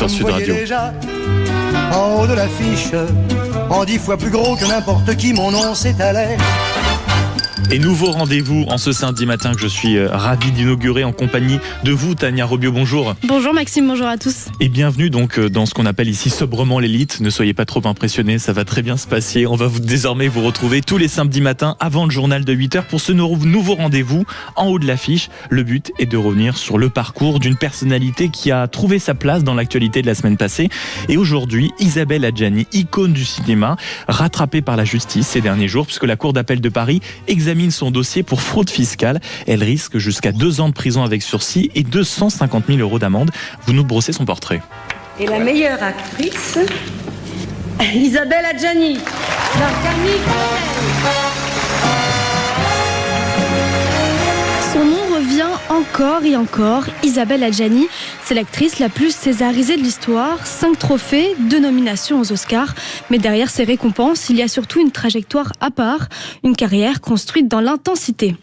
sur Sud Radio. Déjà, en haut de l'affiche, en 10 fois plus gros que n'importe qui, mon nom s'étalait. Et nouveau rendez-vous en ce samedi matin que je suis ravi d'inaugurer en compagnie de vous, Tania Robio. Bonjour. Bonjour Maxime, bonjour à tous. Et bienvenue donc dans ce qu'on appelle ici sobrement l'élite. Ne soyez pas trop impressionnés, ça va très bien se passer. On va désormais vous retrouver tous les samedis matins avant le journal de 8h pour ce nouveau rendez-vous en haut de l'affiche. Le but est de revenir sur le parcours d'une personnalité qui a trouvé sa place dans l'actualité de la semaine passée. Et aujourd'hui, Isabelle Adjani, icône du cinéma, rattrapée par la justice ces derniers jours puisque la Cour d'appel de Paris examine son dossier pour fraude fiscale. Elle risque jusqu'à 2 ans de prison avec sursis et 250 000 € d'amende. Vous nous brossez son portrait. Et la meilleure actrice, Isabelle Adjani. Son nom revient encore et encore. Isabelle Adjani, c'est l'actrice la plus césarisée de l'histoire. 5 trophées, 2 nominations aux Oscars. Mais derrière ces récompenses, il y a surtout une trajectoire à part, une carrière construite dans l'intensité.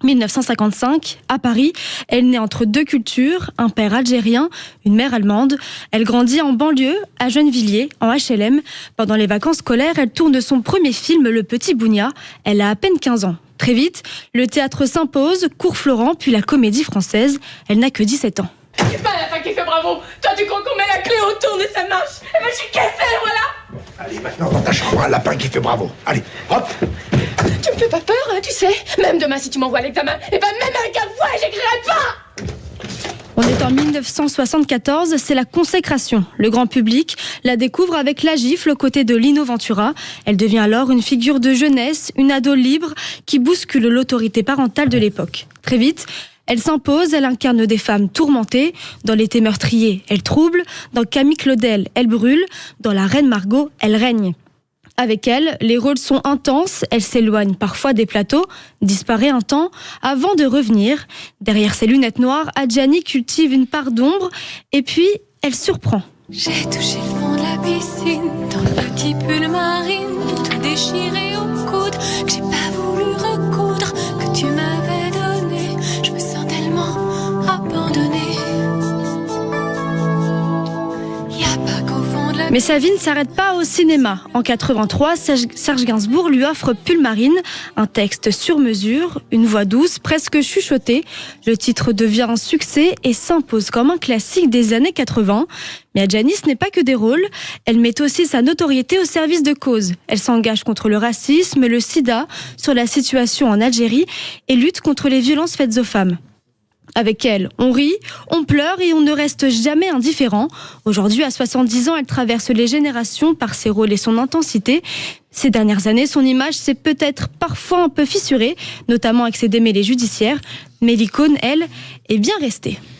1955, à Paris, elle naît entre 2 cultures, un père algérien, une mère allemande. Elle grandit en banlieue, à Gennevilliers, en HLM. Pendant les vacances scolaires, elle tourne son premier film, Le Petit Bougna. Elle a à peine 15 ans. Très vite, le théâtre s'impose, Cours Florent, puis la comédie française. Elle n'a que 17 ans. C'est pas la fin qui fait bravo. Toi, tu crois qu'on met la clé autour et ça marche. Et ben, je suis cassée, voilà. Allez, maintenant, dans ta chambre, un lapin qui fait bravo. Allez, hop. Tu me fais pas peur, hein, tu sais. Même demain, si tu m'envoies à l'examen, et ben, même avec un fouet, j'écrirai pas. On est en 1974, c'est la consécration. Le grand public la découvre avec La Gifle aux côtés de Lino Ventura. Elle devient alors une figure de jeunesse, une ado libre qui bouscule l'autorité parentale de l'époque. Très vite, elle s'impose, elle incarne des femmes tourmentées. Dans L'été meurtrier, elle trouble. Dans Camille Claudel, elle brûle. Dans La Reine Margot, elle règne. Avec elle, les rôles sont intenses, elle s'éloigne parfois des plateaux, disparaît un temps avant de revenir. Derrière ses lunettes noires, Adjani cultive une part d'ombre et puis elle surprend. J'ai touché le fond de la piscine, dans le petit pull marine, tout déchiré au coude, que j'ai pas voulu recoudre, que tu m'avais donné. Je me sens tellement abandonnée. Mais sa vie ne s'arrête pas au cinéma. En 83, Serge Gainsbourg lui offre Pull Marine, un texte sur mesure, une voix douce, presque chuchotée. Le titre devient un succès et s'impose comme un classique des années 80. Mais Adjani, ce n'est pas que des rôles. Elle met aussi sa notoriété au service de cause. Elle s'engage contre le racisme, le sida, sur la situation en Algérie et lutte contre les violences faites aux femmes. Avec elle, on rit, on pleure et on ne reste jamais indifférent. Aujourd'hui, à 70 ans, elle traverse les générations par ses rôles et son intensité. Ces dernières années, son image s'est peut-être parfois un peu fissurée, notamment avec ses démêlés judiciaires. Mais l'icône, elle, est bien restée.